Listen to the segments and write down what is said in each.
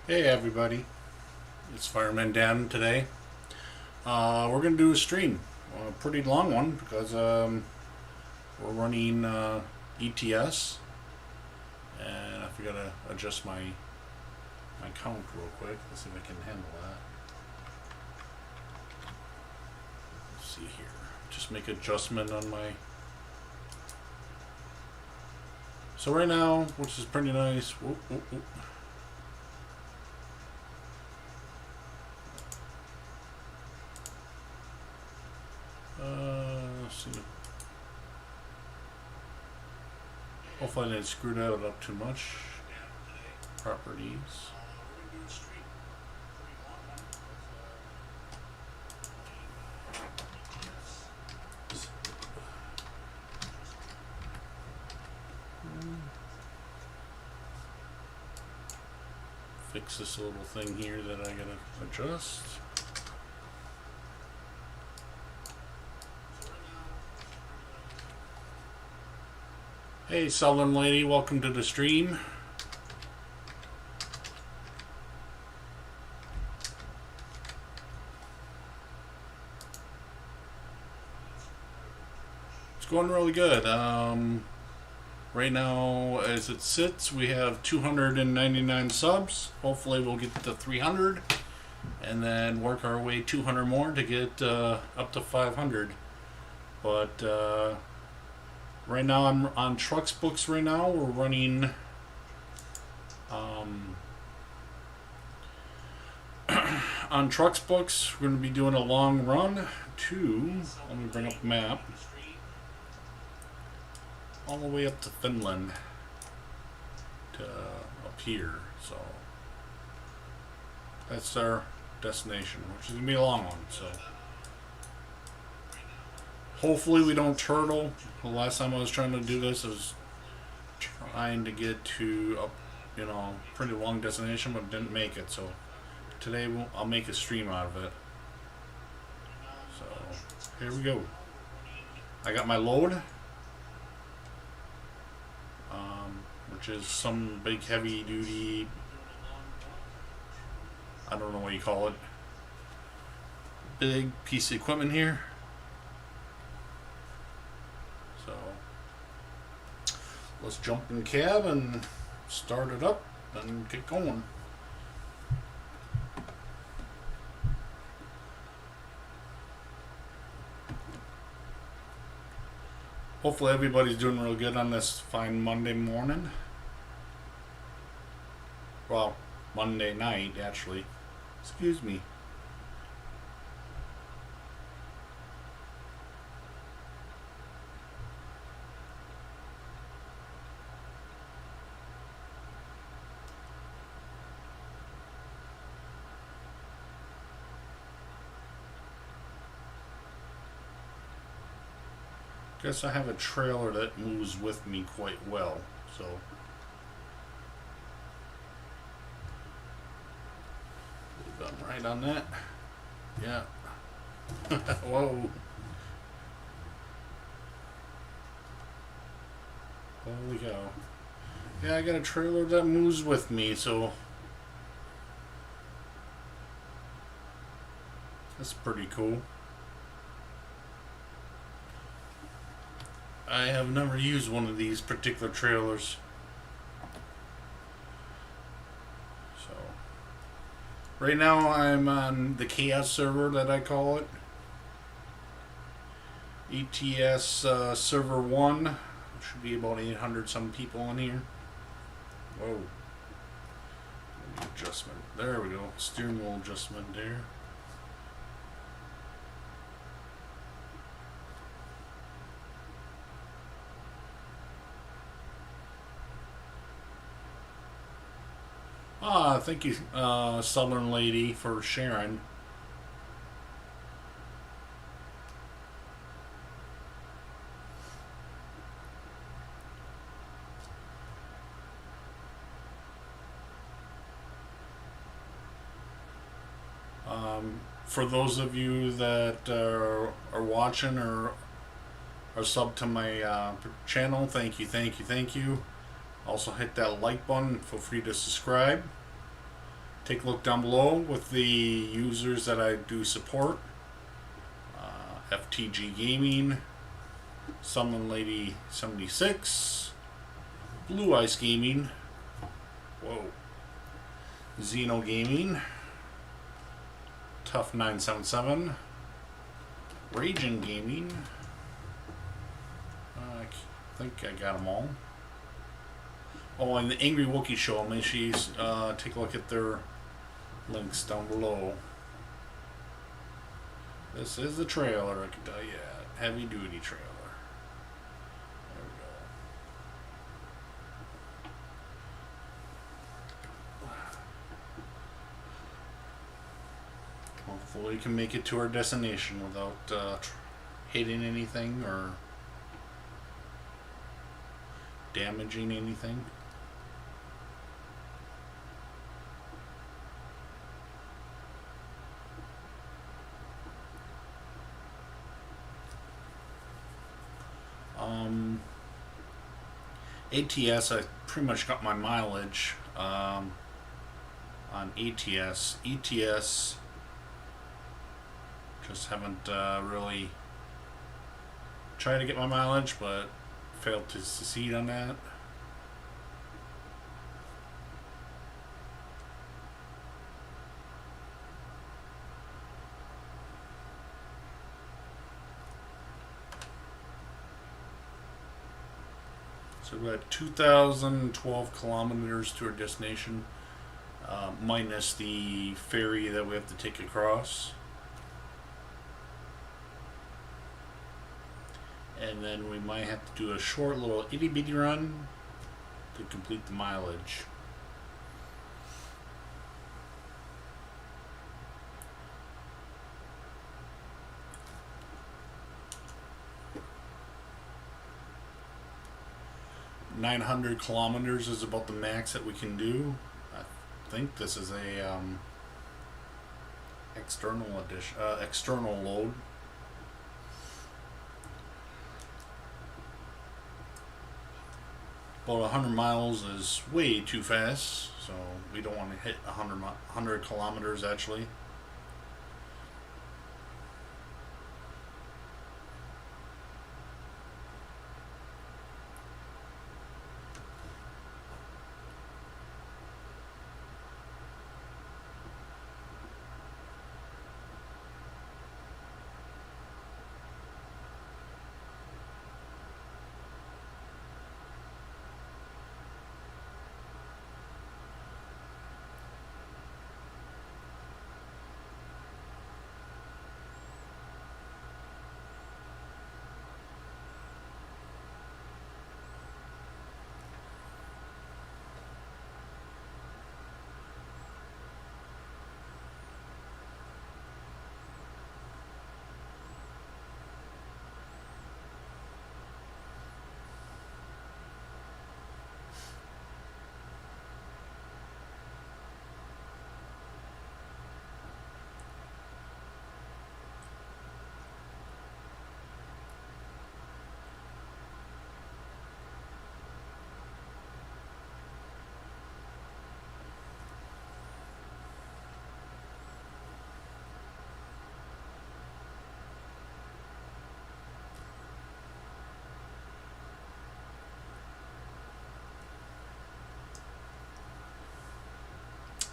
Hey everybody, it's Fireman Dan today. We're going to do a stream, a pretty long one because we're running E.T.S. and I forgot to adjust my count real quick. Let's see if I can handle that. Let's see here. Just make adjustment on my... So right now, which is pretty nice. Whoop, whoop, whoop. Let's see. Hopefully I didn't screw that up too much. Properties. Fix this little thing here that I gotta adjust. Hey Southern Lady, welcome to the stream. It's going really good. Right now, as it sits, we have 299 subs. Hopefully we'll get to 300 and then work our way 200 more to get up to 500. But right now I'm on Trucks Books right now. We're running on Trucks Books. We're going to be doing a long run to, let me bring up the map, all the way up to Finland to up here. So that's our destination, which is going to be a long one. So hopefully we don't turtle. The last time I was trying to do this, I was trying to get to a pretty long destination, but didn't make it. So today I'll make a stream out of it. So here we go. I got my load, which is some big heavy duty, I don't know what you call it, big piece of equipment here. So let's jump in cab and start it up and get going. Hopefully everybody's doing real good on this fine Monday morning. Well, Monday night actually. Excuse me. Guess I have a trailer that moves with me quite well, so I'm right on that. Yeah. Whoa. Holy cow. Yeah, I got a trailer that moves with me, so that's pretty cool. I have never used one of these particular trailers. So right now I'm on the chaos server that I call it. ETS server 1. Should be about 800 some people in here. Whoa. Adjustment. There we go. Steering wheel adjustment there. Thank you, Southern Lady, for sharing. For those of you that are watching or are subbed to my channel, thank you, thank you, thank you. Also hit that like button. Feel free to subscribe. take a look down below with the users that I do support. FTG Gaming, Summon Lady 76, Blue Ice Gaming, whoa, Xeno Gaming, Tough 977, Raging Gaming. I think I got them all. Oh, and the Angry Wookie Show. Make sure you take a look at their links down below. This is the trailer, I can tell you that. Heavy duty trailer. There we go. Hopefully we can make it to our destination without hitting anything or damaging anything. ATS, I pretty much got my mileage on ATS. ETS, just haven't really tried to get my mileage, but failed to succeed on that. So we've got 2,012 kilometers to our destination, minus the ferry that we have to take across. And then we might have to do a short little itty bitty run to complete the mileage. .900 kilometers is about the max that we can do. I think this is a external load. About 100 miles is way too fast, so we don't want to hit 100 kilometers actually.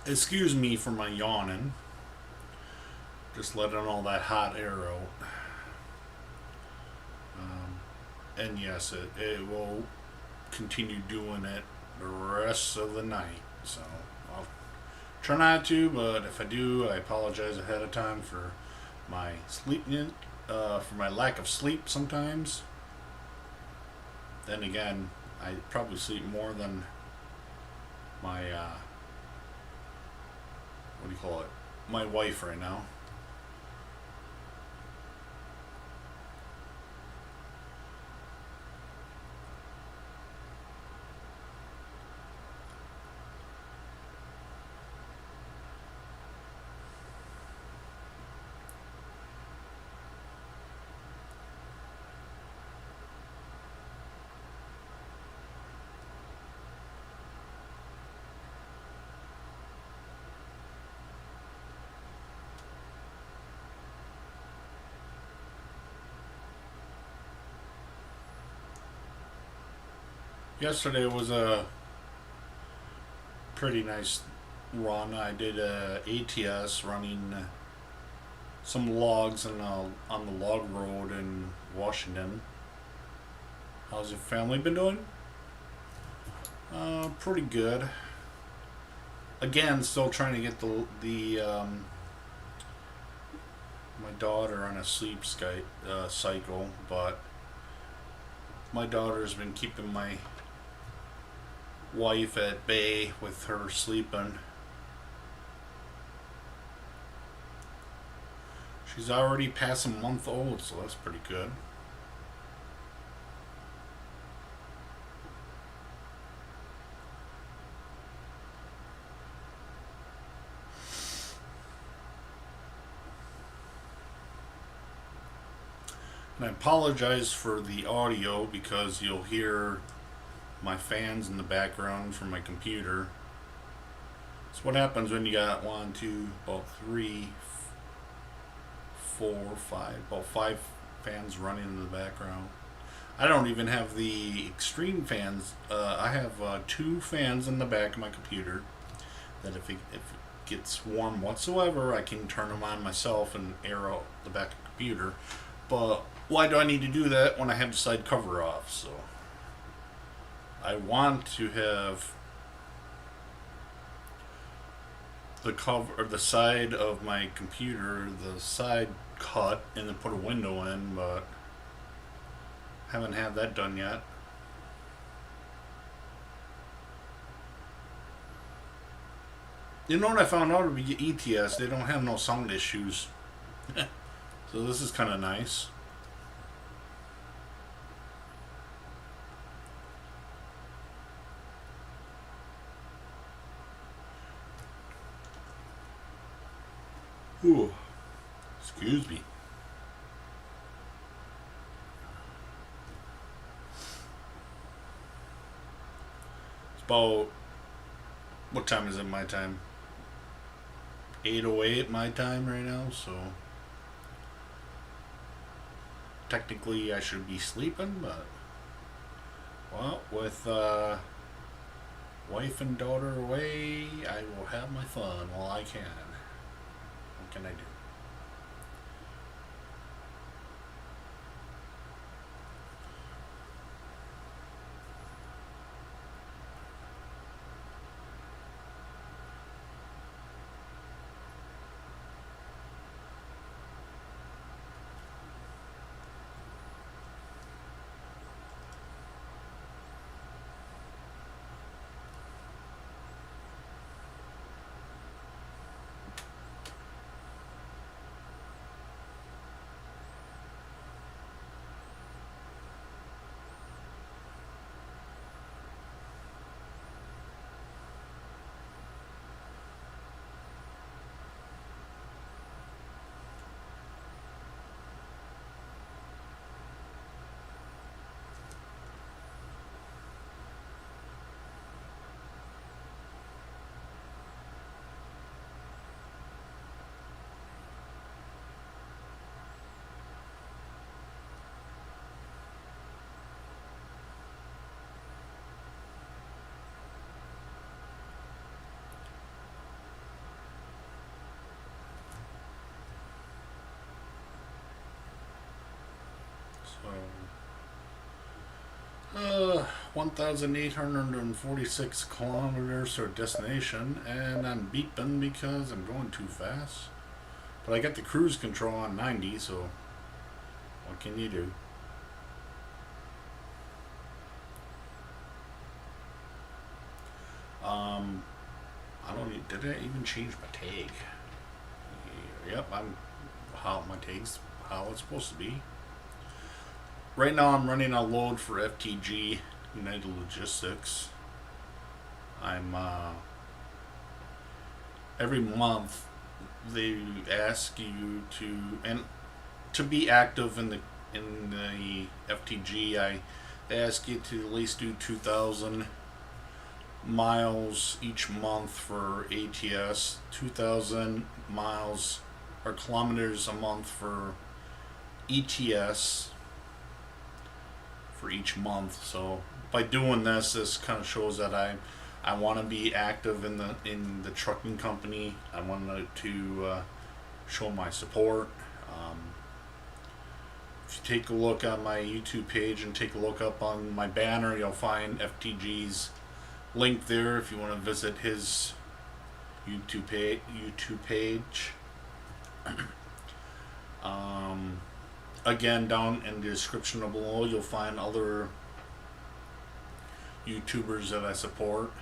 Excuse me for my yawning. Just letting all that hot air out. And yes, it will continue doing it the rest of the night. So I'll try not to, but if I do, I apologize ahead of time for my for my lack of sleep sometimes. Then again, I probably sleep more than my what do you call it? My wife right now. Yesterday was a pretty nice run. I did a ATS running some logs on the log road in Washington. How's your family been doing? Pretty good. Again, still trying to get my daughter on a sleep cycle, but my daughter's been keeping my wife at bay with her sleeping. She's already past a month old, so that's pretty good. And I apologize for the audio because you'll hear my fans in the background from my computer. It's what happens when you got one, two, about three, four, five, about five fans running in the background. I don't even have the extreme fans. I have two fans in the back of my computer that if it gets warm whatsoever, I can turn them on myself and air out the back of the computer. But why do I need to do that when I have the side cover off? So I want to have the cover or the side of my computer, the side cut, and then put a window in, but haven't had that done yet. You know what I found out with E.T.S.? They don't have no sound issues. So this is kind of nice. Ooh, excuse me. It's about, what time is it my time? 8:08 my time right now, so technically I should be sleeping, but well, with wife and daughter away, I will have my fun while I can. What can I do? So, 1,846 kilometers to our destination, and I'm beeping because I'm going too fast. But I got the cruise control on 90, so what can you do? I don't need, did I even change my tag? Yep, my tag's how it's supposed to be. Right now I'm running a load for FTG United Logistics. I'm every month they ask you to be active in the FTG. They ask you to at least do 2,000 miles each month for ATS, 2,000 miles or kilometers a month for ETS, for each month. So by doing this kind of shows that I want to be active in the trucking company. I wanted to show my support. If you take a look on my YouTube page and take a look up on my banner, you'll find FTG's link there if you want to visit his YouTube page. Again, down in the description below, you'll find other YouTubers that I support.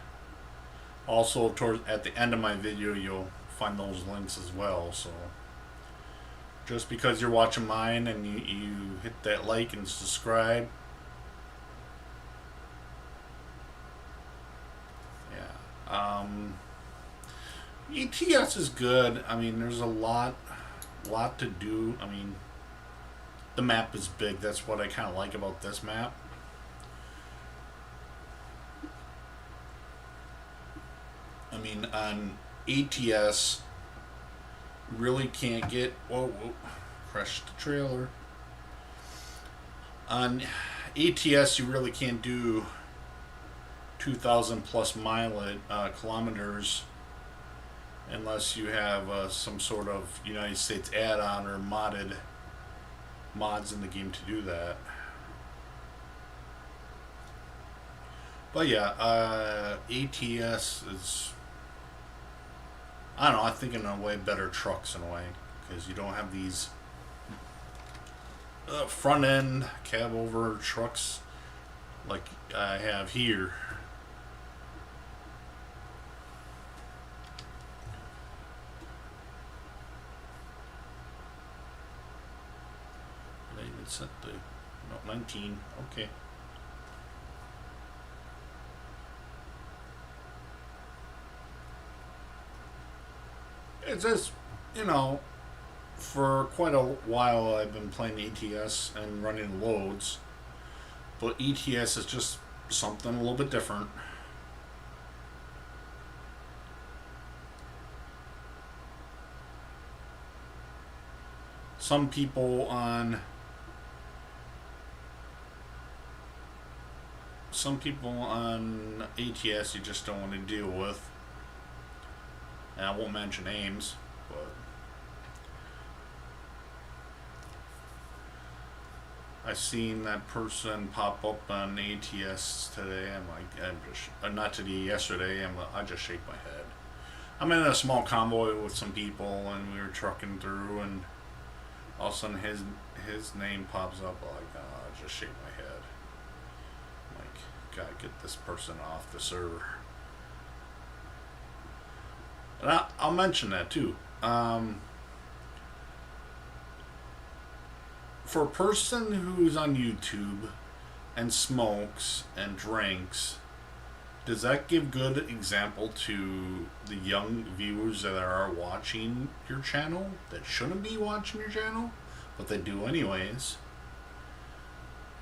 Also, at the end of my video, you'll find those links as well. So, just because you're watching mine and you hit that like and subscribe, yeah. E.T.S. is good. I mean, there's a lot to do. I mean, the map is big. That's what I kind of like about this map. I mean, on E.T.S., really can't get... Whoa, crashed the trailer. On E.T.S., you really can't do 2,000 plus kilometers unless you have some sort of United States add-on or mods in the game to do that. But yeah, E.T.S. is, I don't know, I think in a way better trucks in a way, because you don't have these front end cab over trucks like I have here. They even set the 19. Okay. It's just, you know, for quite a while I've been playing E.T.S. and running loads, but E.T.S. is just something a little bit different. Some people on E.T.S. you just don't want to deal with. And I won't mention names, but I seen that person pop up on E.T.S. today. I'm like, not today, yesterday. I just shake my head. I'm in a small convoy with some people, and we were trucking through, and all of a sudden his name pops up. Like, I just shake my head. I'm like, gotta get this person off the server. And I'll mention that too. For a person who's on YouTube and smokes and drinks, does that give good example to the young viewers that are watching your channel that shouldn't be watching your channel, but they do anyways?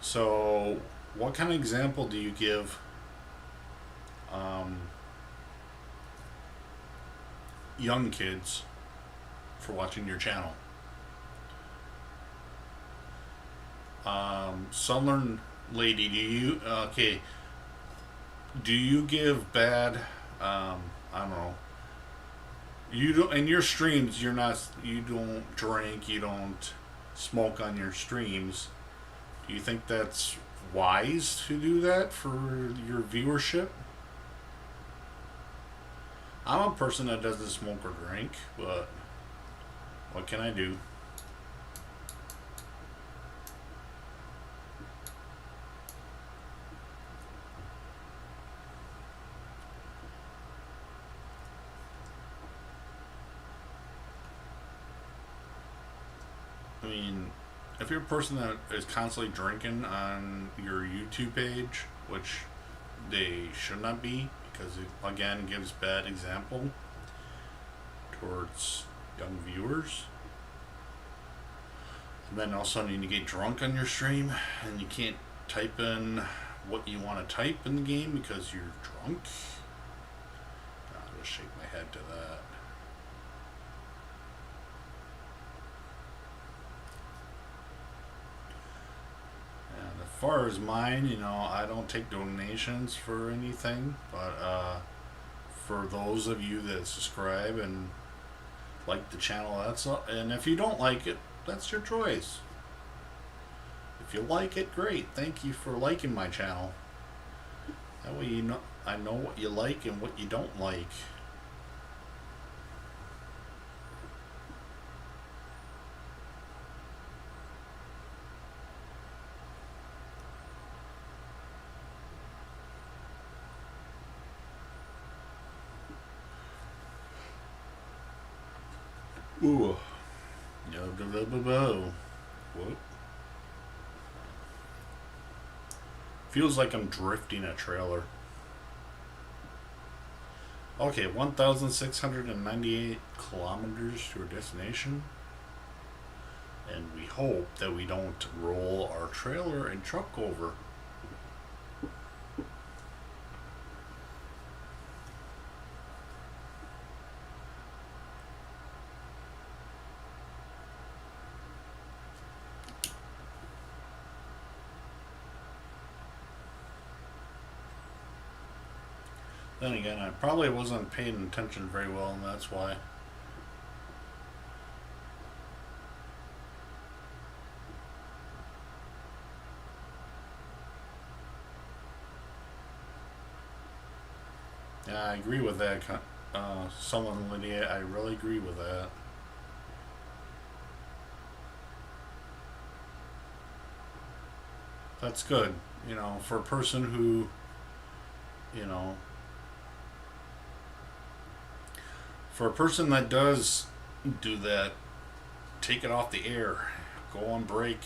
So, what kind of example do you give young kids for watching your channel? Southern lady, do you give bad, I don't know, you don't, in your streams, you don't drink, you don't smoke on your streams. Do you think that's wise to do that for your viewership? I'm a person that doesn't smoke or drink, but what can I do? I mean, if you're a person that is constantly drinking on your YouTube page, which they should not be, because it again gives bad example towards young viewers. And then all of a sudden you get drunk on your stream and you can't type in what you want to type in the game because you're drunk. I'll just shake my head to that. far as mine, you know, I don't take donations for anything, but for those of you that subscribe and like the channel, and if you don't like it, that's your choice. If you like it, great. Thank you for liking my channel. That way you know, I know what you like and what you don't like. Ooh. Whoop. Feels like I'm drifting a trailer. Okay, 1,698 kilometers to our destination. And we hope that we don't roll our trailer and truck over. Then again, I probably wasn't paying attention very well, and that's why. Yeah, I agree with that. Someone, Lydia, I really agree with that. That's good, you know, for a person who, you know, for a person that does do that, take it off the air, go on break,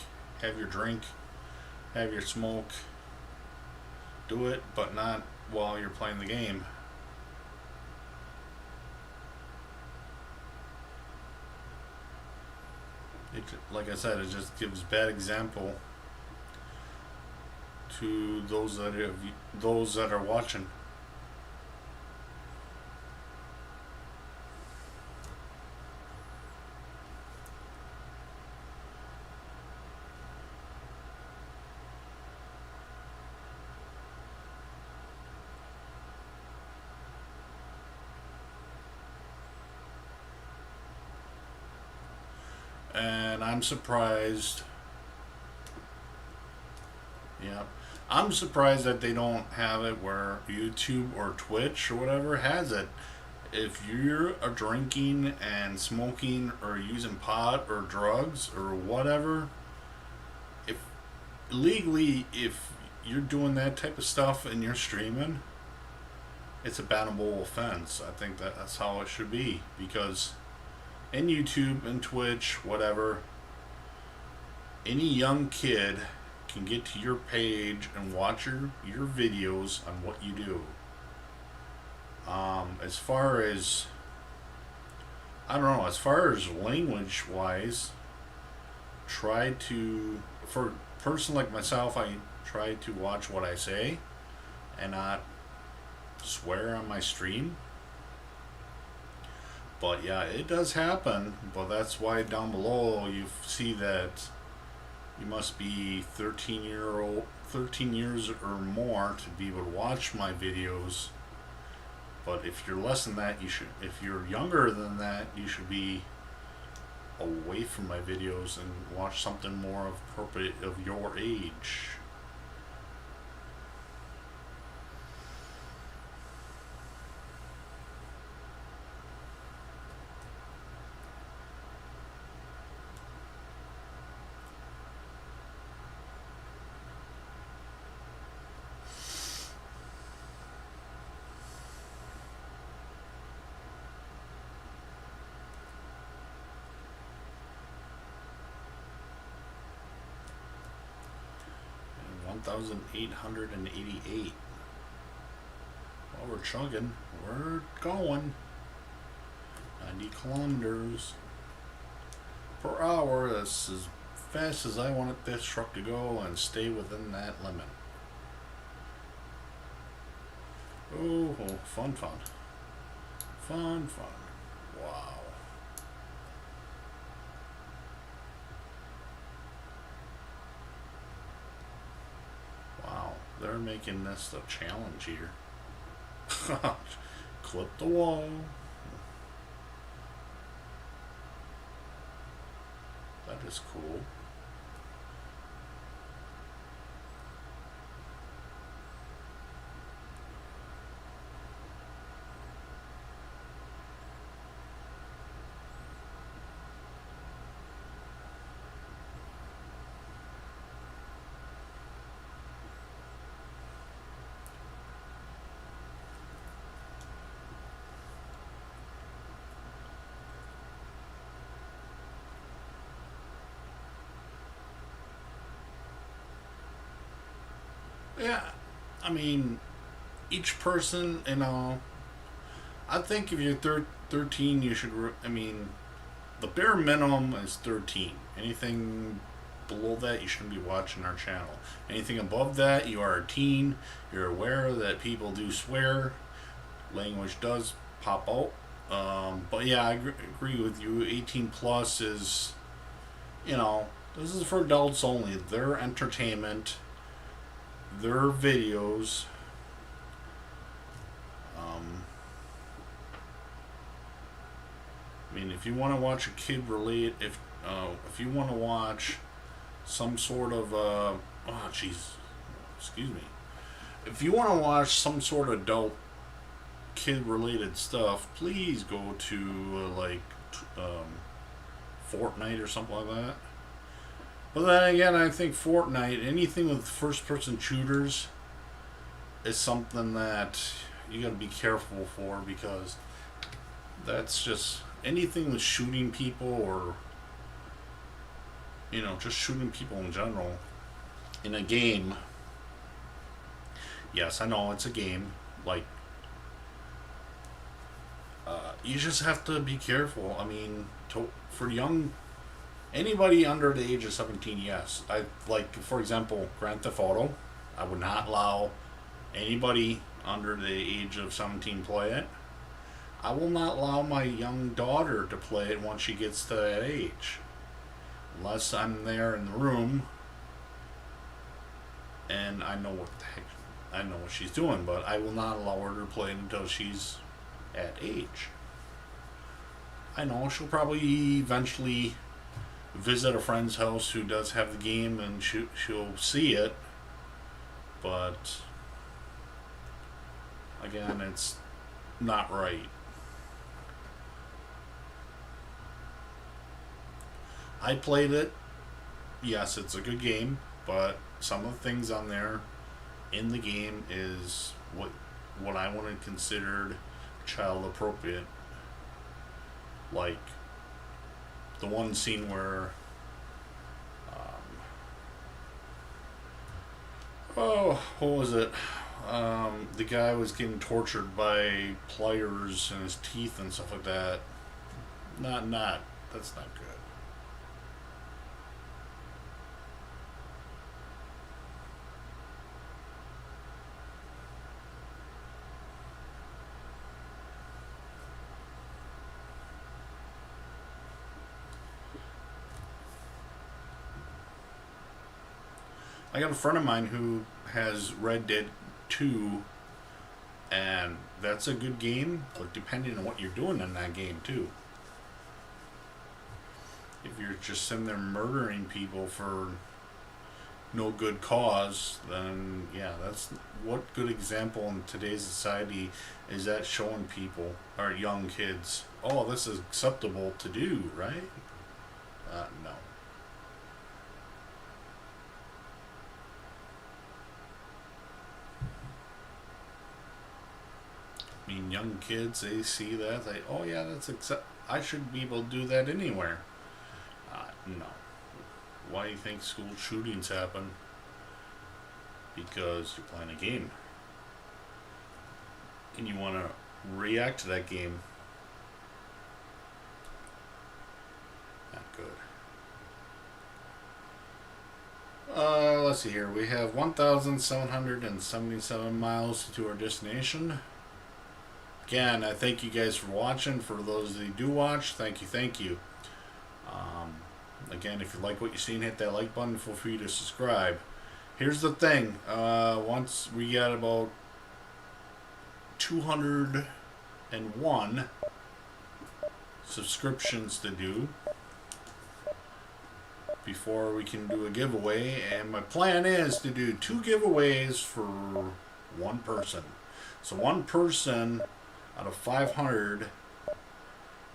have your drink, have your smoke, do it, but not while you're playing the game. It, like I said, it just gives bad example to those that are watching. And I'm surprised. Yeah, I'm surprised that they don't have it where YouTube or Twitch or whatever has it. If you're drinking and smoking or using pot or drugs or whatever, if legally, if you're doing that type of stuff and you're streaming, it's a bannable offense. I think that's how it should be, because in YouTube and Twitch, whatever, any young kid can get to your page and watch your videos on what you do. As far as, I don't know, as far as language wise, for a person like myself, I try to watch what I say and not swear on my stream. But yeah, it does happen, but that's why down below you see that you must be 13 years or more to be able to watch my videos. But if you're less than that, if you're younger than that, you should be away from my videos and watch something more appropriate of your age. And 1,888. Well, we're chugging. We're going. 90 kilometers per hour. That's as fast as I want this truck to go and stay within that limit. Oh, fun. Fun. Wow. they're making this a challenge here. Clip the wall. That is cool. Yeah, I mean, each person, I think if you're 13, you should, I mean, the bare minimum is 13. Anything below that, you shouldn't be watching our channel. Anything above that, you are a teen. You're aware that people do swear. Language does pop out. But yeah, I agree with you. 18 plus is, this is for adults only. Their entertainment, their videos. I mean, if you want to watch a kid relate, if you want to watch some sort of excuse me, if you want to watch some sort of adult kid related stuff, please go to Fortnite or something like that. But then again, I think Fortnite, anything with first person shooters, is something that you got to be careful for, because that's just anything with shooting people, or just shooting people in general in a game. Yes, I know it's a game. You just have to be careful. I mean, for anybody under the age of 17, yes. For example, Grand Theft Auto. I would not allow anybody under the age of 17 play it. I will not allow my young daughter to play it once she gets to that age. Unless I'm there in the room and I know what she's doing, but I will not allow her to play it until she's at age. I know she'll probably eventually visit a friend's house who does have the game, and she'll see it, but again, it's not right. I played it. Yes, it's a good game, but some of the things on there in the game is what I want to consider child appropriate. Like the one scene where what was it? The guy was getting tortured by pliers in his teeth and stuff like that. That's not good. I got a friend of mine who has Red Dead 2, and that's a good game, but depending on what you're doing in that game too. If you're just sitting there murdering people for no good cause, then yeah, that's what good example in today's society is that showing people, or young kids, oh, this is acceptable to do, right? No. I mean, young kids, they see that, oh yeah, I should be able to do that anywhere. No. Why do you think school shootings happen? Because you're playing a game. And you want to react to that game. Not good. Let's see here. We have 1,777 miles to our destination. Again, I thank you guys for watching. For those that do watch, thank you. Again, if you like what you've seen, hit that like button. Feel free to subscribe. Here's the thing. Once we get about 201 subscriptions to do before we can do a giveaway, and my plan is to do 2 giveaways for 1 person. So 1 person out of 500,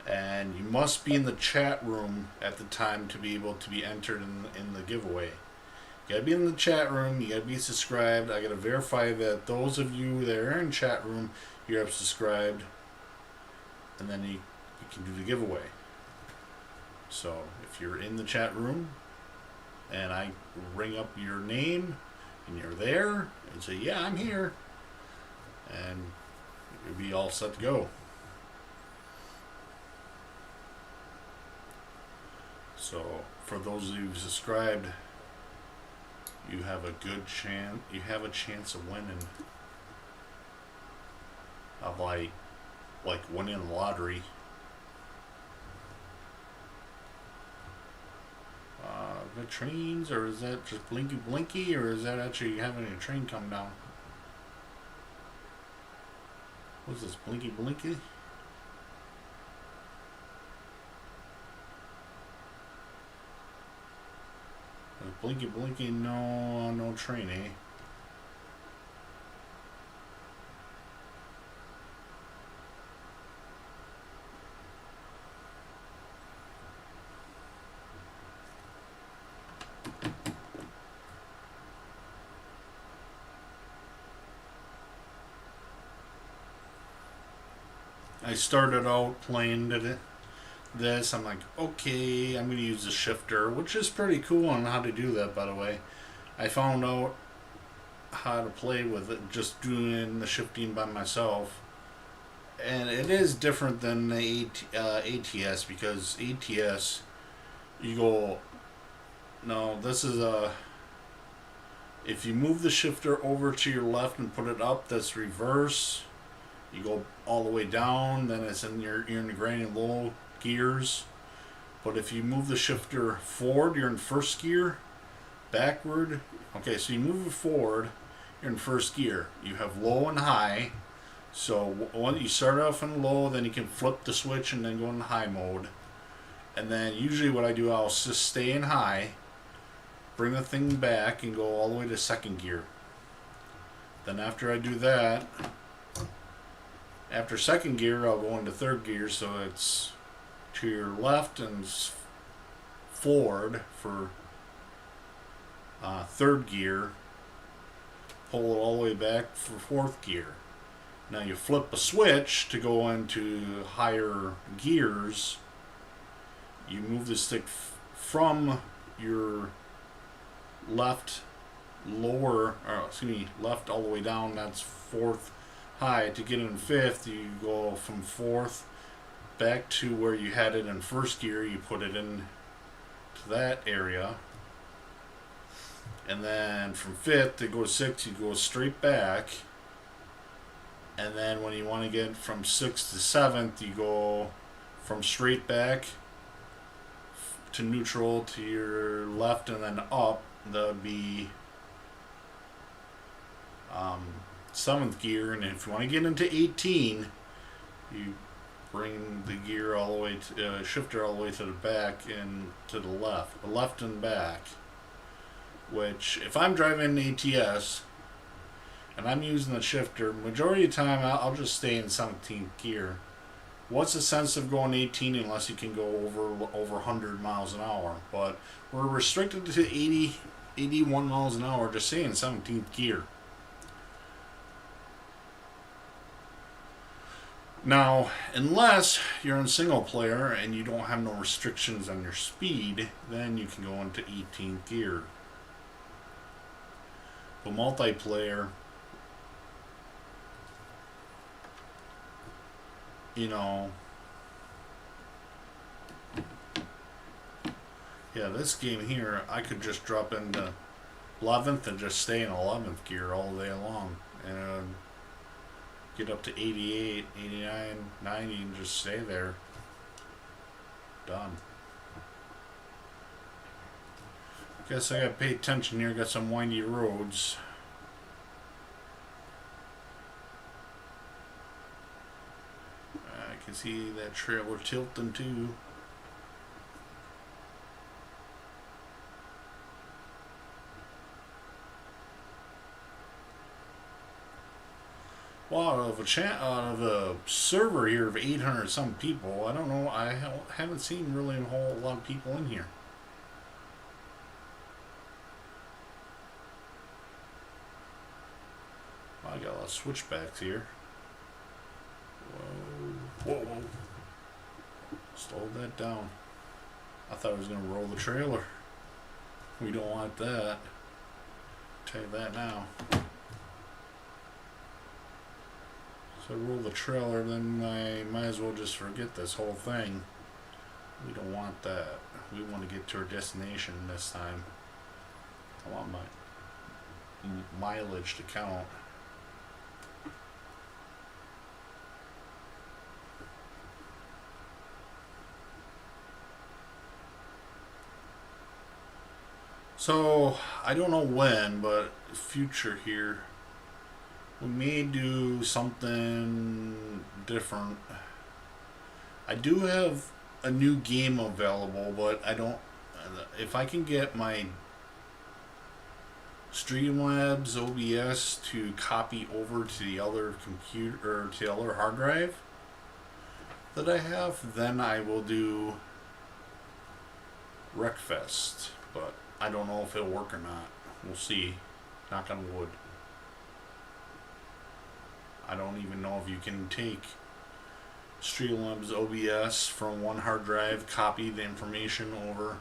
and you must be in the chat room at the time to be able to be entered in the giveaway. You gotta be in the chat room, you gotta be subscribed. I gotta verify that those of you that are in chat room, you have subscribed, and then you can do the giveaway. So if you're in the chat room and I ring up your name and you're there and say, yeah, I'm here, and you'll be all set to go. So for those of you who subscribed, you have a good chance. You have a chance of winning. Of like winning the lottery. The trains, or is that just blinky blinky, or is that actually having a train come down? What's this, blinky blinky? Blinky blinky, no train, eh? I started out playing this. I'm like, okay, I'm going to use the shifter, which is pretty cool on how to do that, by the way. I found out how to play with it just doing the shifting by myself. And it is different than the ATS, because ATS, you go, no, this is if you move the shifter over to your left and put it up, that's reverse. You go all the way down, then it's you're in the granny low gears. But if you move the shifter forward, you're in first gear. Backward, okay, so you move it forward, you're in first gear. You have low and high. So when you start off in low, then you can flip the switch and then go in high mode. And then usually what I do, I'll just stay in high, bring the thing back, and go all the way to second gear. Then after I do that, after second gear, I'll go into third gear, so it's to your left and forward for third gear. Pull it all the way back for fourth gear. Now you flip a switch to go into higher gears. You move the stick from your left lower, left all the way down. That's fourth high. To get in fifth, you go from fourth back to where you had it in first gear. You put it in to that area, and then from fifth to go to sixth, you go straight back. And then when you want to get from sixth to seventh, you go from straight back to neutral to your left and then up. That would be seventh gear. And if you want to get into 18, you bring the gear all the way to shifter all the way to the back and to the left and back. Which, if I'm driving ATS and I'm using the shifter, majority of the time I'll just stay in 17th gear. What's the sense of going 18 unless you can go over 100 miles an hour? But we're restricted to 81 miles an hour, just stay in 17th gear. Now, unless you're in single player and you don't have no restrictions on your speed, then you can go into 18th gear. But multiplayer, this game here, I could just drop into 11th and just stay in 11th gear all day long and get up to 88, 89, 90 and just stay there. Done. Guess I gotta pay attention here. Got some windy roads. I can see that trailer tilting too. Well, out of a server here of 800 some people, I don't know. I haven't seen really a whole lot of people in here. I got a lot of switchbacks here. Whoa, whoa, whoa! Slow that down. I thought I was gonna roll the trailer. We don't want that. Tell you that now. So roll the trailer, then I might as well just forget this whole thing. We don't want that. We want to get to our destination this time. I want my mileage to count. So I don't know when, but future here, we may do something different. I do have a new game available, but I don't. If I can get my Streamlabs OBS to copy over to the other computer or to the other hard drive that I have, then I will do Wreckfest. But I don't know if it'll work or not. We'll see. Knock on wood. I don't even know if you can take Streamlabs OBS from one hard drive, copy the information over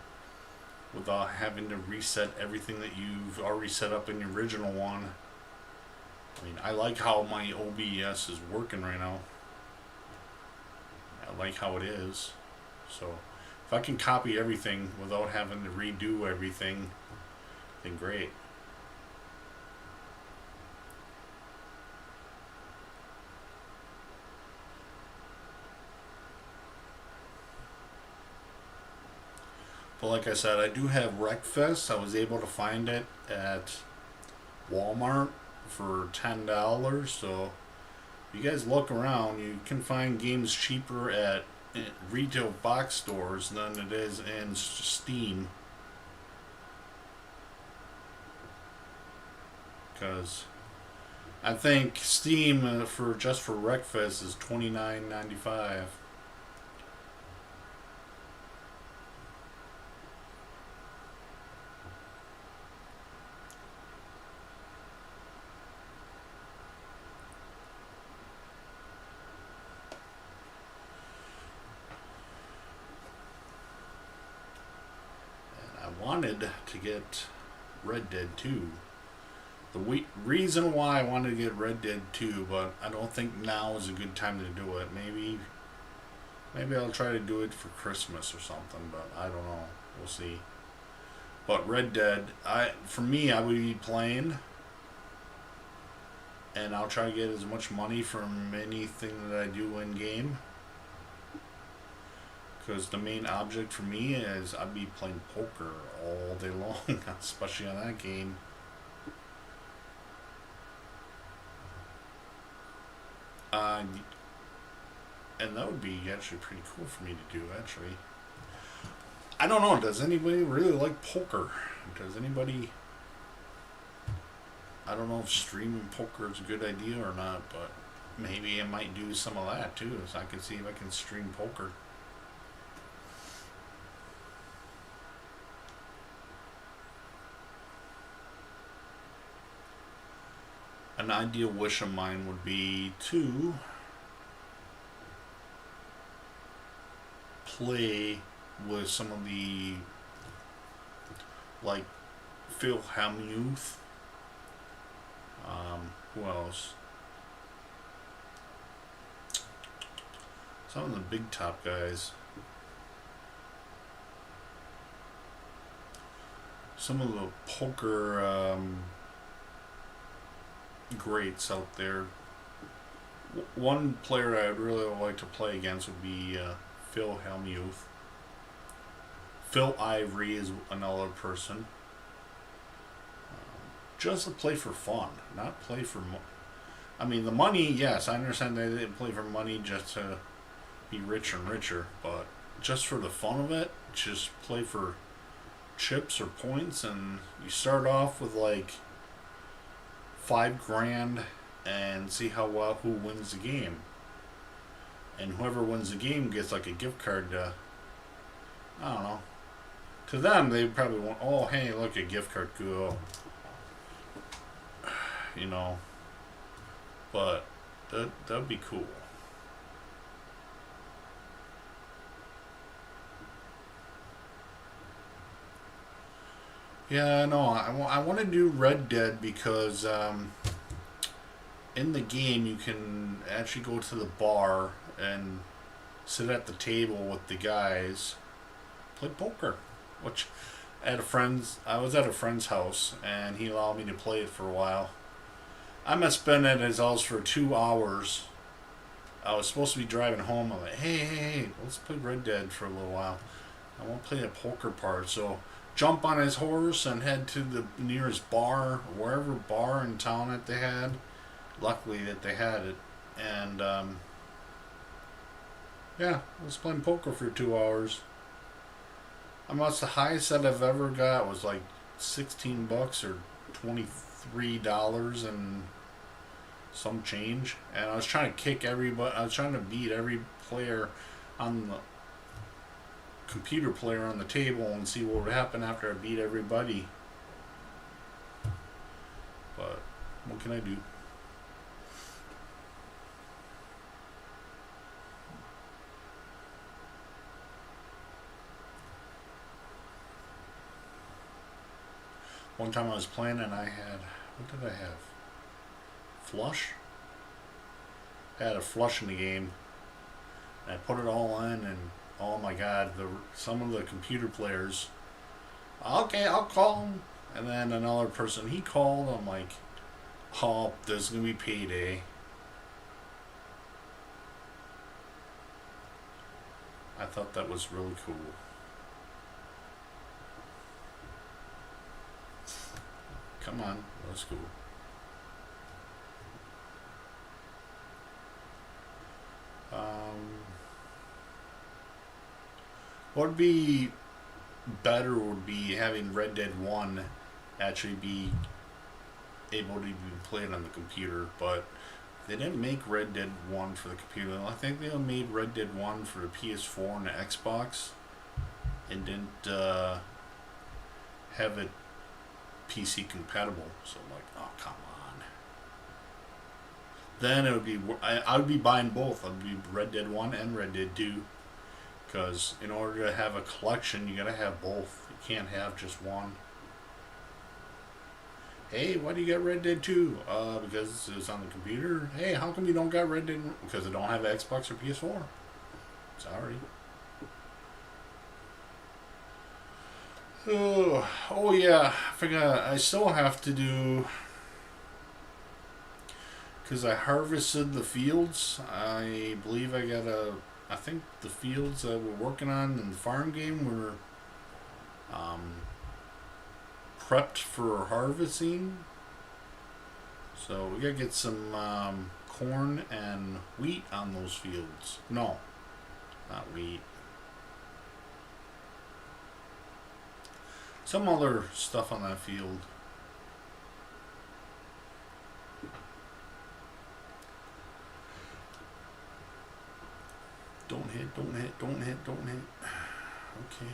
without having to reset everything that you've already set up in the original one. I mean, I like how my OBS is working right now. I like how it is. So if I can copy everything without having to redo everything, then great. But like I said, I do have Wreckfest. I was able to find it at Walmart for $10. So if you guys look around, you can find games cheaper at retail box stores than it is in Steam. Because I think Steam for Wreckfest is $29.95. Wanted to get Red Dead 2. The reason why I wanted to get Red Dead 2, but I don't think now is a good time to do it. Maybe I'll try to do it for Christmas or something, but I don't know. We'll see. But Red Dead, for me, I would be playing, and I'll try to get as much money from anything that I do in game. Because the main object for me is I'd be playing poker all day long, especially on that game. And that would be actually pretty cool for me to do, actually. I don't know, does anybody really like poker? Does anybody... I don't know if streaming poker is a good idea or not, but maybe I might do some of that too, so I can see if I can stream poker. An ideal wish of mine would be to play with some of the, like, Phil Hellmuth. Who else? Some of the big top guys. Some of the poker greats out there. One player I'd really like to play against would be Phil Hellmuth. Phil Ivory is another person. just to play for fun, not play for I mean, the money, yes, I understand they didn't play for money just to be richer and richer, but just for the fun of it, just play for chips or points, and you start off with like $5,000 and see how well who wins the game, and whoever wins the game gets like a gift card to, I don't know, to them they probably want, oh hey look, a gift card, cool, you know, but that'd be cool. Yeah, no, I want to do Red Dead because in the game you can actually go to the bar and sit at the table with the guys, play poker, which I was at a friend's house and he allowed me to play it for a while. I must spend at his house for 2 hours. I was supposed to be driving home. I'm like, hey, let's play Red Dead for a little while. I want to play a poker part, so jump on his horse and head to the nearest bar, wherever bar in town that they had. Luckily that they had it, and yeah, I was playing poker for 2 hours. I must, the highest that I've ever got was like $16 or $23 and some change, and I was trying to kick everybody. I was trying to beat every player on the computer player on the table and see what would happen after I beat everybody. But what can I do? One time I was playing and I had, what did I have? Flush? I had a flush in the game. And I put it all in, and oh my god, some of the computer players, okay, I'll call him. And then another person, he called. I'm like, oh, this is going to be payday. I thought that was really cool. Come on, that's cool. What would be better would be having Red Dead 1 actually be able to be played on the computer, but they didn't make Red Dead 1 for the computer. I think they made Red Dead 1 for the PS4 and the Xbox, and didn't have it PC compatible. So I'm like, oh, come on. Then it would be, I would be buying both. I'd be Red Dead 1 and Red Dead 2. Because in order to have a collection, you gotta have both. You can't have just one. Hey, why do you got Red Dead 2? Because it's on the computer. Hey, how come you don't got Red Dead? Because I don't have Xbox or PS4. Sorry. Oh yeah, I forgot. I still have to do, because I harvested the fields. I believe I think the fields that we're working on in the farm game were prepped for harvesting. So we gotta get some corn and wheat on those fields. No, not wheat. Some other stuff on that field. Don't hit, don't hit, don't hit, don't hit. Okay.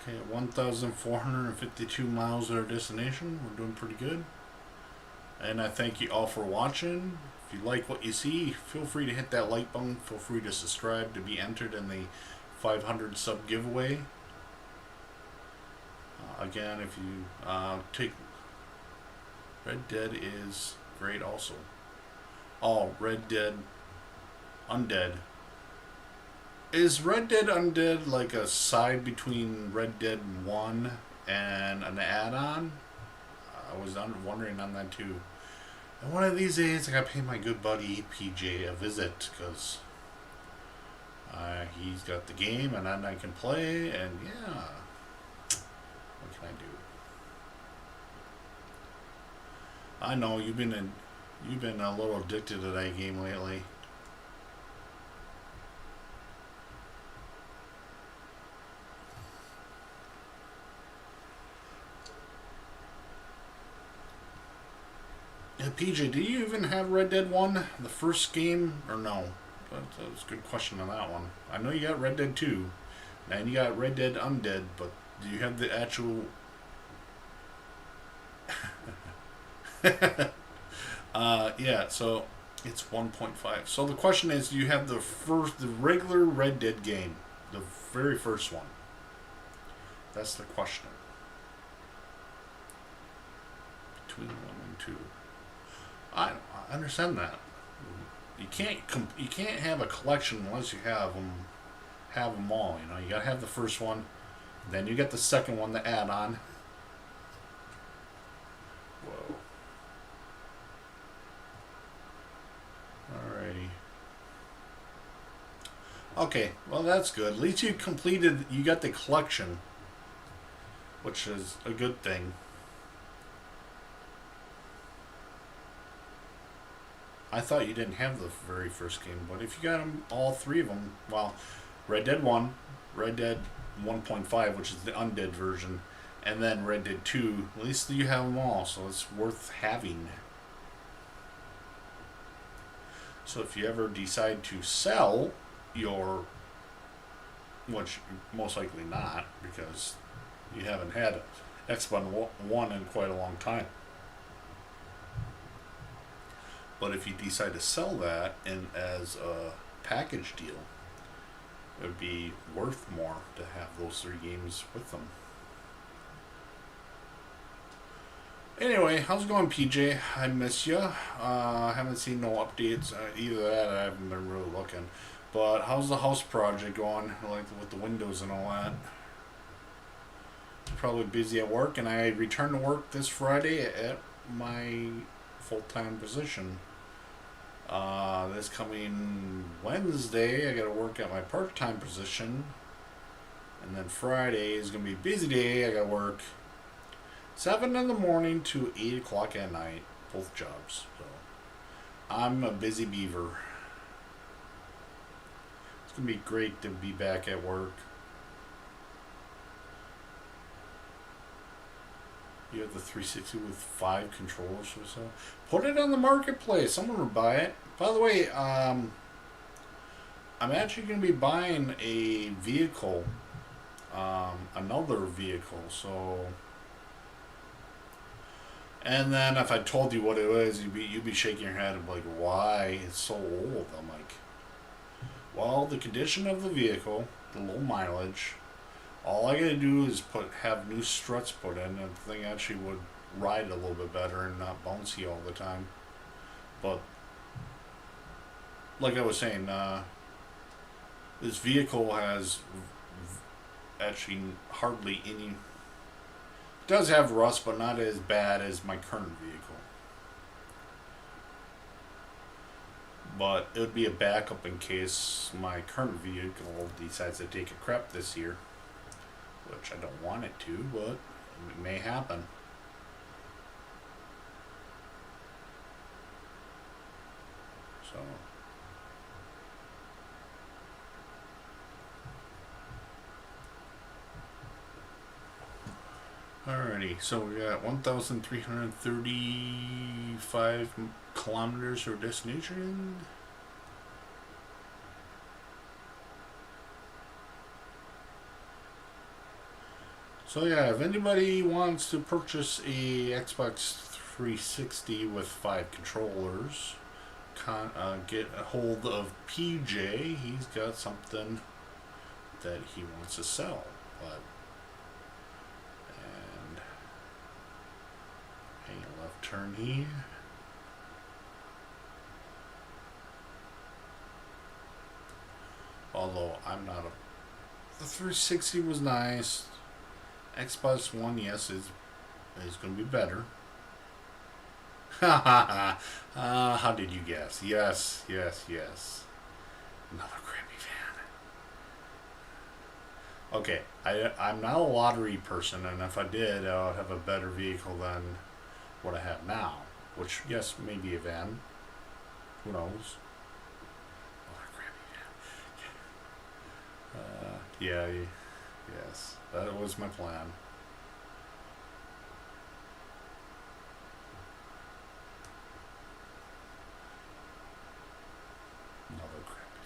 Okay, 1,452 miles at our destination. We're doing pretty good. And I thank you all for watching. If you like what you see, feel free to hit that like button. Feel free to subscribe to be entered in the 500 sub giveaway. Again, if you take Red Dead is great also. Oh, Red Dead Undead. Is Red Dead Undead like a side between Red Dead 1 and an add-on? I was wondering on that too. And one of these days I gotta pay my good buddy PJ a visit, because He's got the game, and then I can play, and yeah. What can I do? I know you've been a little addicted to that game lately. Yeah, PJ, do you even have Red Dead 1, the first game, or no? That's a good question on that one. I know you got Red Dead 2, and you got Red Dead Undead, but do you have the actual... yeah, so it's 1.5. So the question is, do you have the regular Red Dead game, the very first one? That's the question. Between 1 and 2. I understand that. You can't have a collection unless you have them all. You know, you gotta have the first one, then you get the second one, the add-on. Whoa. Alrighty. Okay, well that's good. At least you got the collection, which is a good thing. I thought you didn't have the very first game, but if you got them, all three of them, well, Red Dead 1, Red Dead 1.5, which is the undead version, and then Red Dead 2, at least you have them all, so it's worth having. So if you ever decide to sell your, which most likely not, because you haven't had Xbox One in quite a long time. But if you decide to sell that as a package deal, it would be worth more to have those three games with them. Anyway, how's it going, PJ? I miss you. I haven't seen no updates. Either that, I haven't been really looking. But how's the house project going, like with the windows and all that? Probably busy at work, and I return to work this Friday at my full-time position. This coming Wednesday, I gotta work at my part-time position, and then Friday is gonna be a busy day. I gotta work 7 in the morning to 8 o'clock at night, both jobs. So I'm a busy beaver. It's gonna be great to be back at work. You have the 360 with 5 controllers or so. Put it on the marketplace. Someone will buy it. By the way, I'm actually going to be buying a vehicle, another vehicle. So, and then if I told you what it was, you'd be shaking your head and be like, "Why? It's so old." I'm like, "Well, the condition of the vehicle, the low mileage." All I gotta do is have new struts put in, and the thing actually would ride a little bit better and not bouncy all the time. But like I was saying, this vehicle has actually hardly any. It does have rust, but not as bad as my current vehicle. But it would be a backup in case my current vehicle decides to take a crap this year. Which I don't want it to, but it may happen. So, alrighty, so we got 1,335 kilometers for destination. So yeah, if anybody wants to purchase a Xbox 360 with 5 controllers, get a hold of PJ. He's got something that he wants to sell. And a left turn here. Although I'm not a... The 360 was nice. Xbox One, yes, is going to be better. How did you guess? Yes. Another crappy fan. Okay, I'm not a lottery person, and if I did, I would have a better vehicle than what I have now. Which, yes, maybe a van. Who knows? Oh, crappy van. Yeah, yes, that was my plan. Another crappy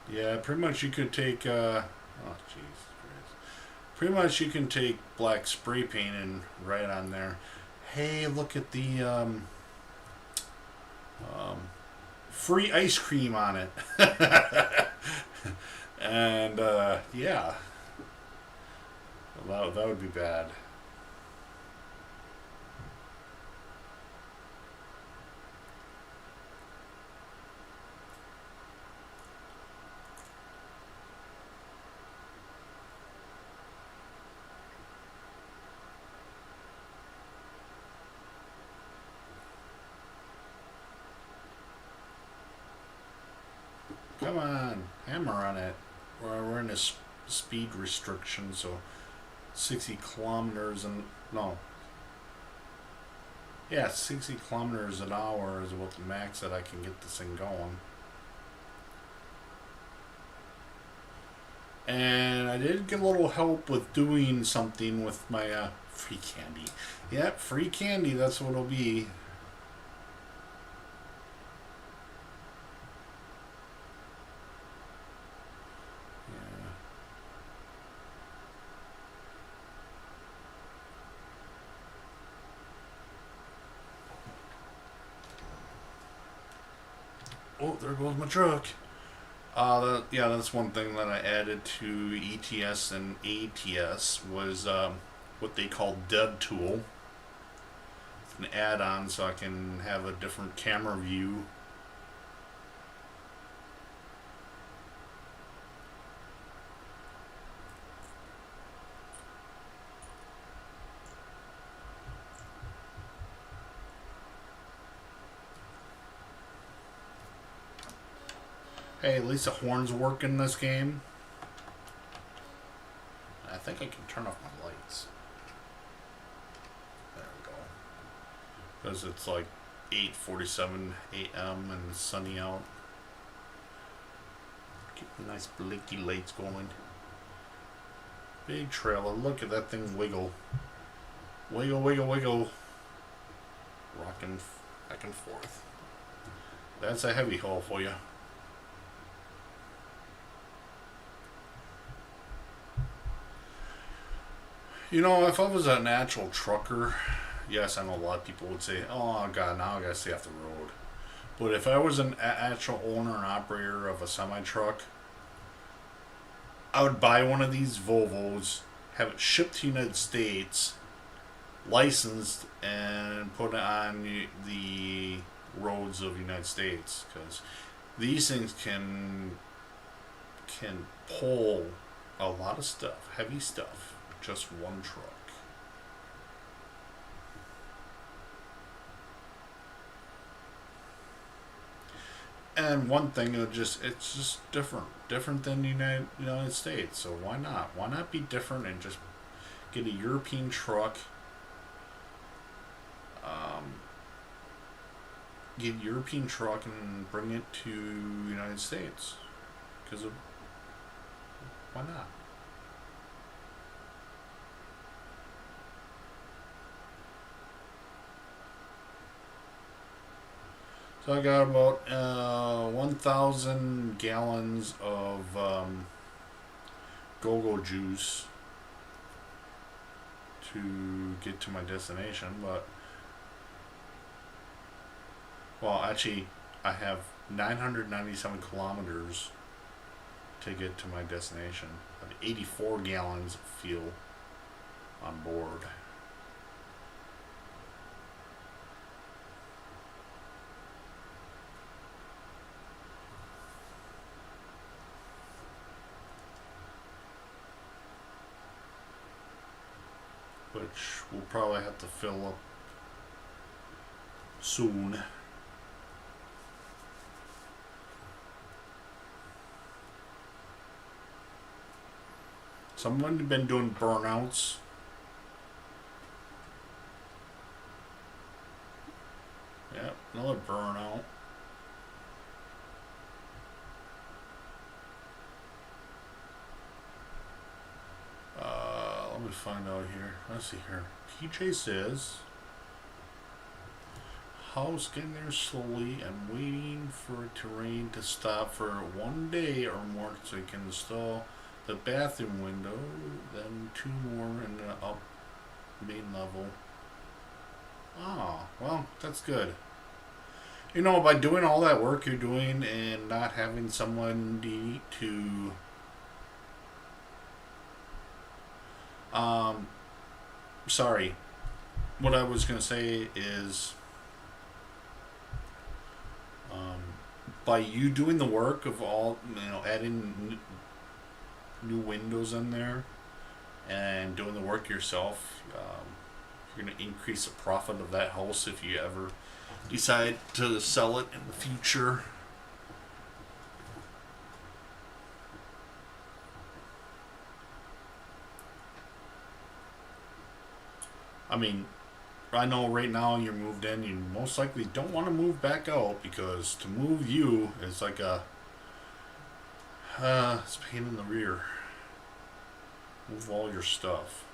van. Yeah, pretty much you could take, oh, jeez. Pretty much you can take black spray paint and write on there, hey, look at the free ice cream on it. And yeah, that would be bad. Come on, hammer on it. We're in a speed restriction, so 60 kilometers and no. Yeah, 60 kilometers an hour is about the max that I can get this thing going. And I did get a little help with doing something with my free candy. Yep, free candy, that's what it'll be. Oh, there goes my truck. Yeah, that's one thing that I added to E.T.S. and A.T.S. was what they call Dead Tool. It's an add-on so I can have a different camera view. Hey, at least the horns work in this game. I think I can turn off my lights. There we go. Because it's like 8:47 a.m. and it's sunny out. Keep the nice blinky lights going. Big trailer. Look at that thing wiggle. Wiggle, wiggle, wiggle. Rocking back and forth. That's a heavy haul for you. You know, if I was an actual trucker, yes, I know a lot of people would say, oh God, now I gotta stay off the road. But if I was an actual owner and operator of a semi-truck, I would buy one of these Volvos, have it shipped to the United States, licensed, and put it on the roads of the United States. Because these things can pull a lot of stuff, heavy stuff. Just one truck. And one thing, it's just different than the United States. So why not? Why not be different and just get a European truck? Get a European truck and bring it to the United States. Because why not? So I got about 1,000 gallons of go-go juice to get to my destination, but well, actually, I have 997 kilometers to get to my destination. I have 84 gallons of fuel on board. Which we'll probably have to fill up soon. Someone been doing burnouts. Yep, another burnout. Let me find out here. Let's see here. PJ says, house getting there slowly and waiting for terrain to stop for 1 day or more so you can install the bathroom window, then 2 more in the up main level. Oh, well, that's good. You know, by doing all that work you're doing and not having someone to sorry. What I was gonna say is, by you doing the work of all, adding new windows in there and doing the work yourself, you're gonna increase the profit of that house if you ever decide to sell it in the future. I mean, I know right now you're moved in, you most likely don't want to move back out because to move you is like it's a pain in the rear. Move all your stuff.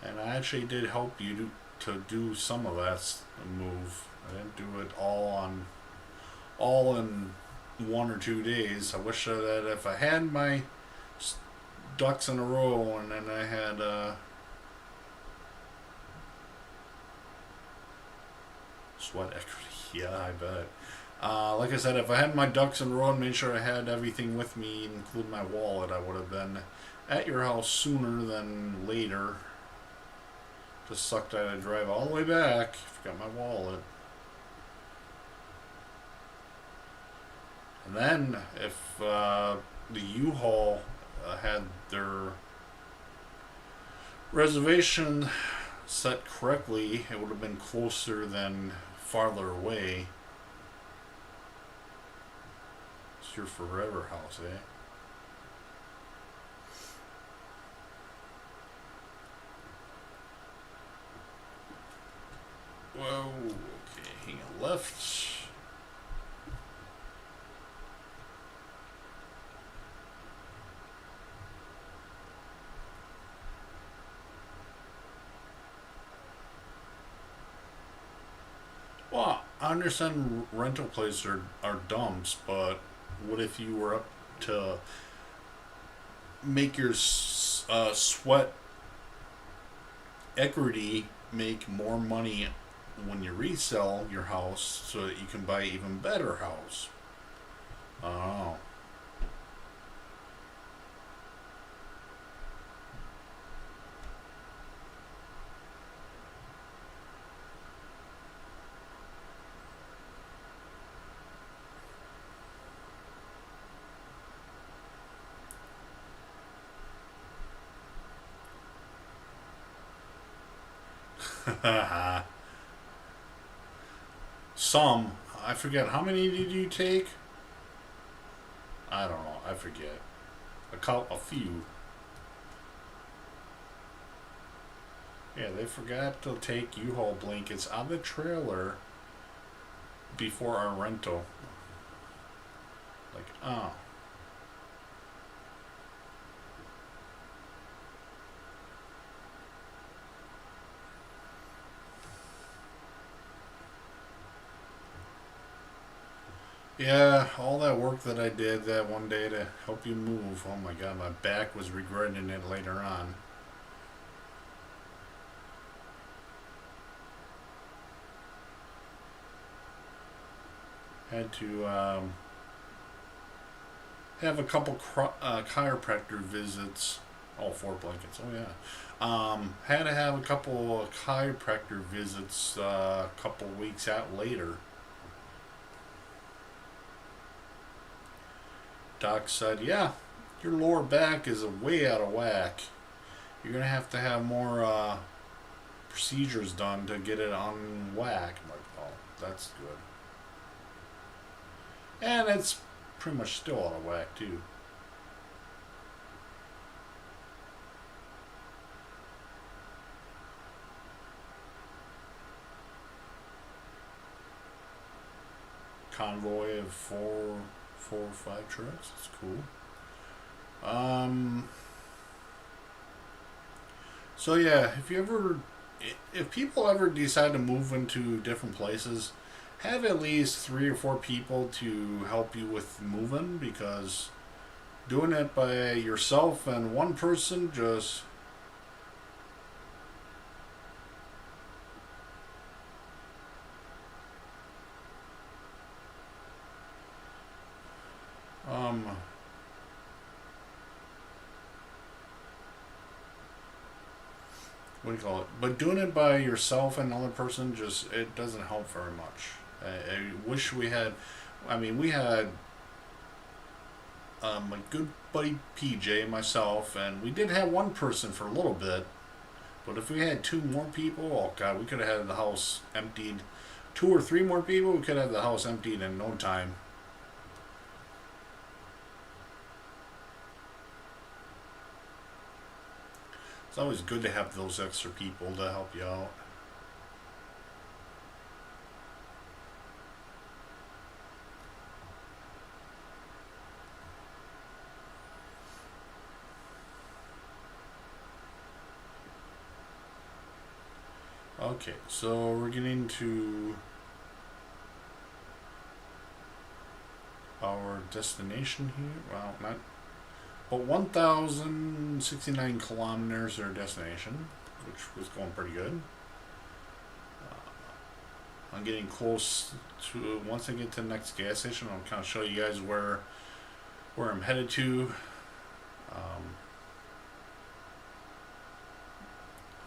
And I actually did help you to do some of that move. I didn't do it all in 1 or 2 days. I wish that if I had my ducks in a row and then I had sweat equity. Yeah, I bet. Like I said, if I had my ducks in a row and made sure I had everything with me, including my wallet, I would have been at your house sooner than later. Just sucked I had to drive all the way back. Forgot my wallet. And then, if the U-Haul had their reservation set correctly, it would have been closer than farther away. It's your forever house, eh? Whoa, okay, hang on left. Well, I understand rental places are dumps, but what if you were up to make your sweat equity make more money when you resell your house so that you can buy an even better house? I don't know. Some. I forget. How many did you take? I don't know. I forget. A few. Yeah, they forgot to take U-Haul blankets out of the trailer before our rental. Like, oh. Yeah, all that work that I did that one day to help you move. Oh my god, my back was regretting it later on. Had to have a couple chiropractor visits. Oh, 4 blankets. Oh yeah. Had to have a couple of chiropractor visits a couple weeks out later. Doc said, yeah, your lower back is way out of whack. You're going to have more procedures done to get it on whack. I'm like, oh, that's good. And it's pretty much still out of whack, too. convoy of four or five trucks. It's cool. So yeah, if people ever decide to move into different places, have at least 3 or 4 people to help you with moving, because doing it by yourself and one person just what do you call it? But doing it by yourself and another person, just it doesn't help very much. I wish we had. I mean, we had my good buddy PJ and myself, and we did have one person for a little bit. But if we had 2 more people, oh god, we could have had the house emptied. 2 or 3 more people, we could have the house emptied in no time. It's always good to have those extra people to help you out. Okay, so we're getting to our destination here. Well, not, but 1,069 kilometers our destination, which was going pretty good. I'm getting close to, once I get to the next gas station, I'll kind of show you guys where I'm headed to.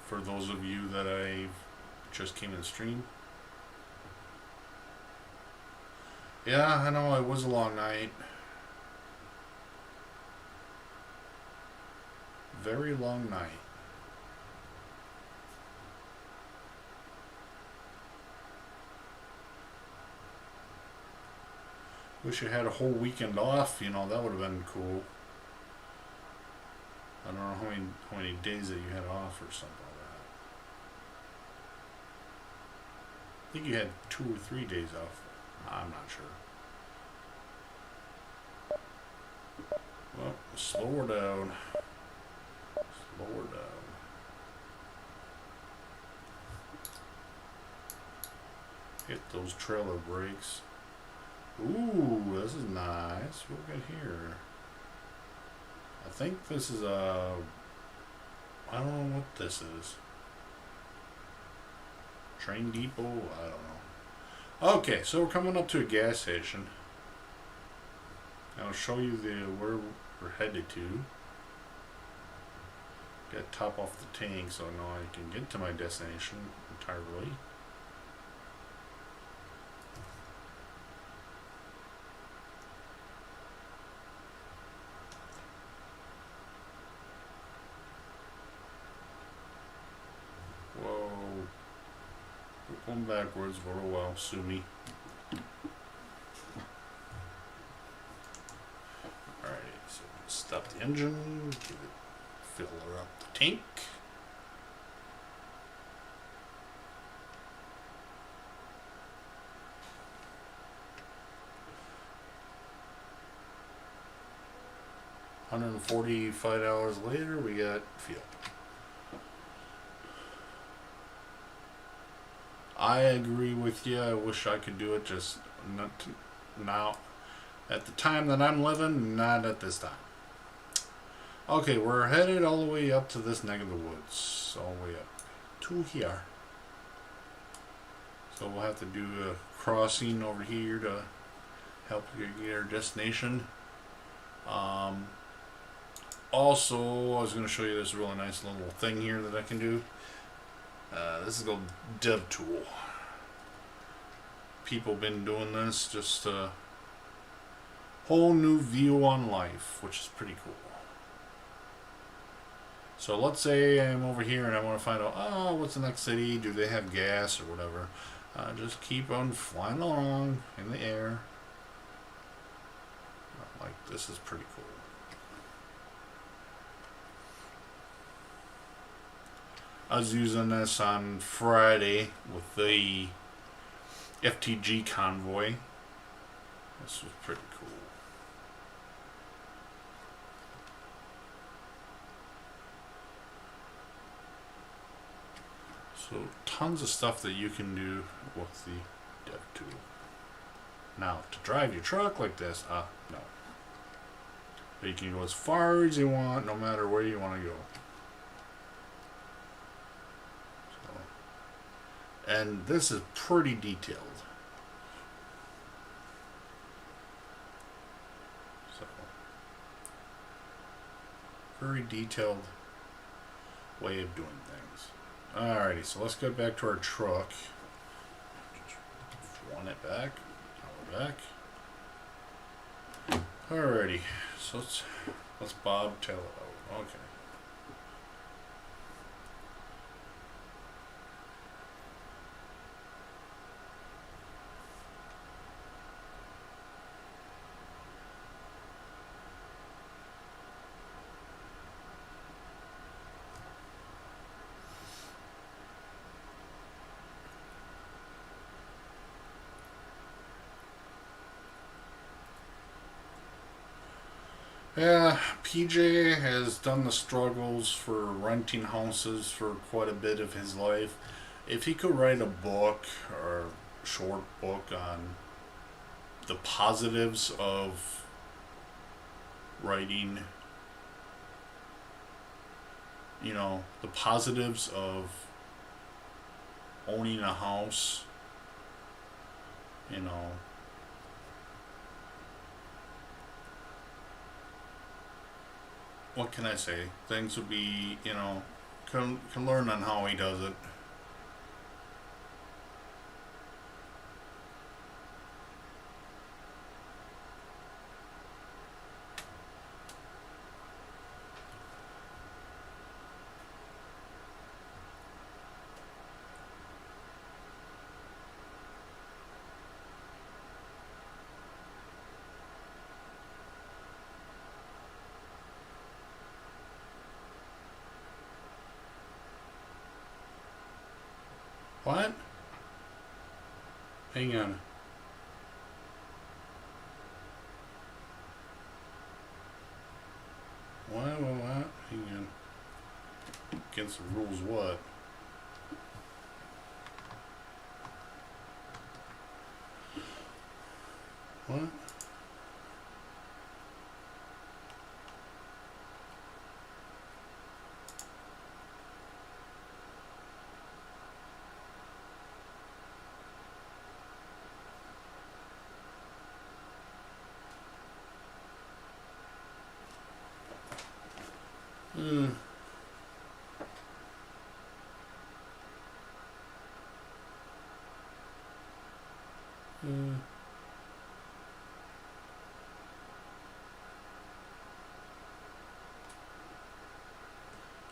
For those of you that I just came in the stream. Yeah, I know, it was a long night. Very long night. Wish I had a whole weekend off, you know, that would have been cool. I don't know how many days that you had off or something like that. I think you had 2 or 3 days off. I'm not sure. Well, slow her down. Slow her down. Hit those trailer brakes. Ooh, this is nice. What we got here? I think this is a... I don't know what this is. Train depot? I don't know. Okay, so we're coming up to a gas station. I'll show you where we're headed to. Got to top off the tank so now I can get to my destination entirely. Going backwards for a while, sue me. Alright, so stop the engine, give it, fill her up the tank. $145 later, we got fuel. I agree with you. I wish I could do it, just not now. At the time that I'm living, not at this time. Okay, we're headed all the way up to this neck of the woods. All the way up to here. So we'll have to do a crossing over here to help you get our destination. Also, I was going to show you this really nice little thing here that I can do. This is called Dev Tool. People been doing this, just a whole new view on life, which is pretty cool. So let's say I'm over here and I want to find out, oh, what's the next city? Do they have gas or whatever? Just keep on flying along in the air. Like, this is pretty cool. I was using this on Friday with the FTG convoy. This was pretty cool. So tons of stuff that you can do with the dev tool. Now, to drive your truck like this, no. But you can go as far as you want, no matter where you want to go. So, and this is pretty detailed. So, very detailed way of doing things. Alrighty, so let's get back to our truck. Just run it back. Now we're back. Alrighty, so let's bobtail it out. Okay. Yeah, PJ has done the struggles for renting houses for quite a bit of his life. If he could write a book or a short book on the positives of writing, you know, the positives of owning a house, you know, what can I say? Things would be, you know, can learn on how he does it. What? Hang on. What? Hang on. Against the rules, what? What?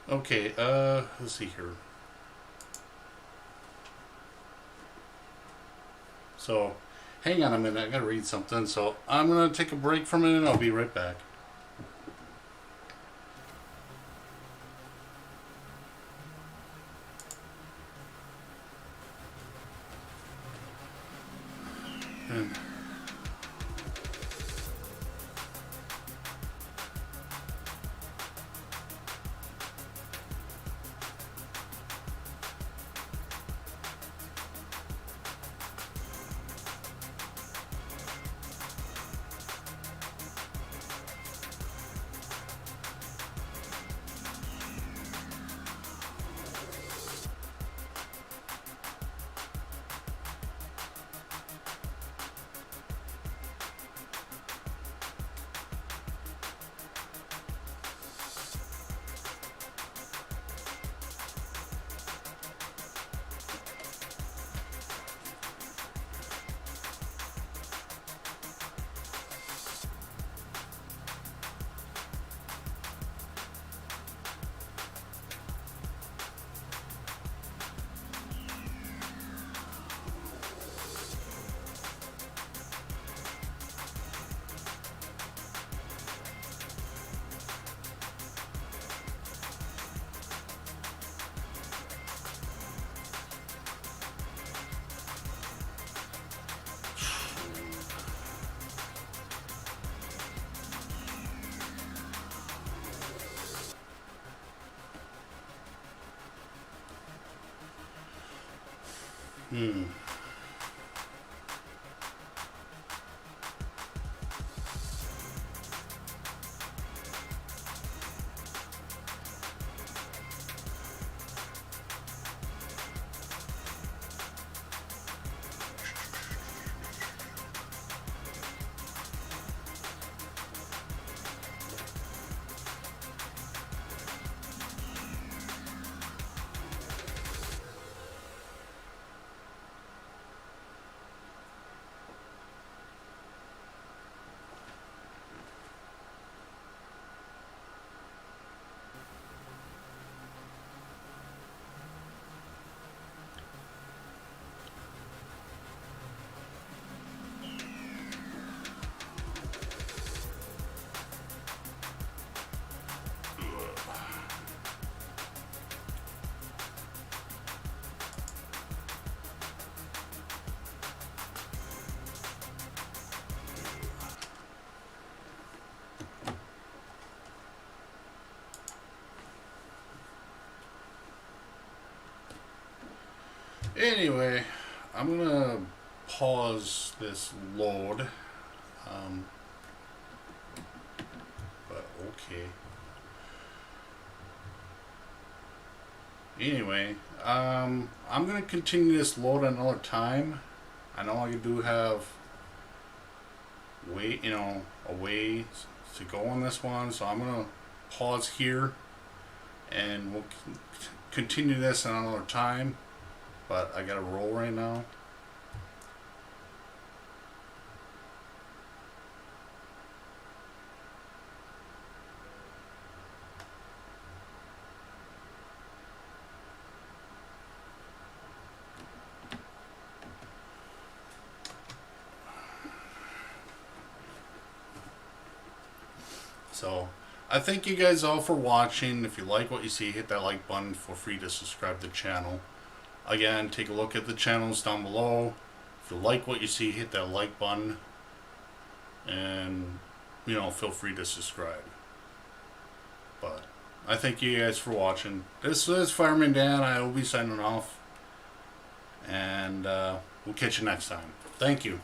Okay, let's see here. So, hang on a minute, I gotta read something. So, I'm gonna take a break for a minute and I'll be right back. Hmm. Anyway, I'm gonna pause this load. Um, but okay. Anyway, I'm gonna continue this load another time. I know I do have a way to go on this one, so I'm gonna pause here, and we'll continue this another time. But I gotta roll right now. So, I thank you guys all for watching. If you like what you see, hit that like button. Feel free to subscribe to the channel. Again, take a look at the channels down below. If you like what you see, hit that like button. And, feel free to subscribe. But, I thank you guys for watching. This is Fireman Dan. I will be signing off. And we'll catch you next time. Thank you.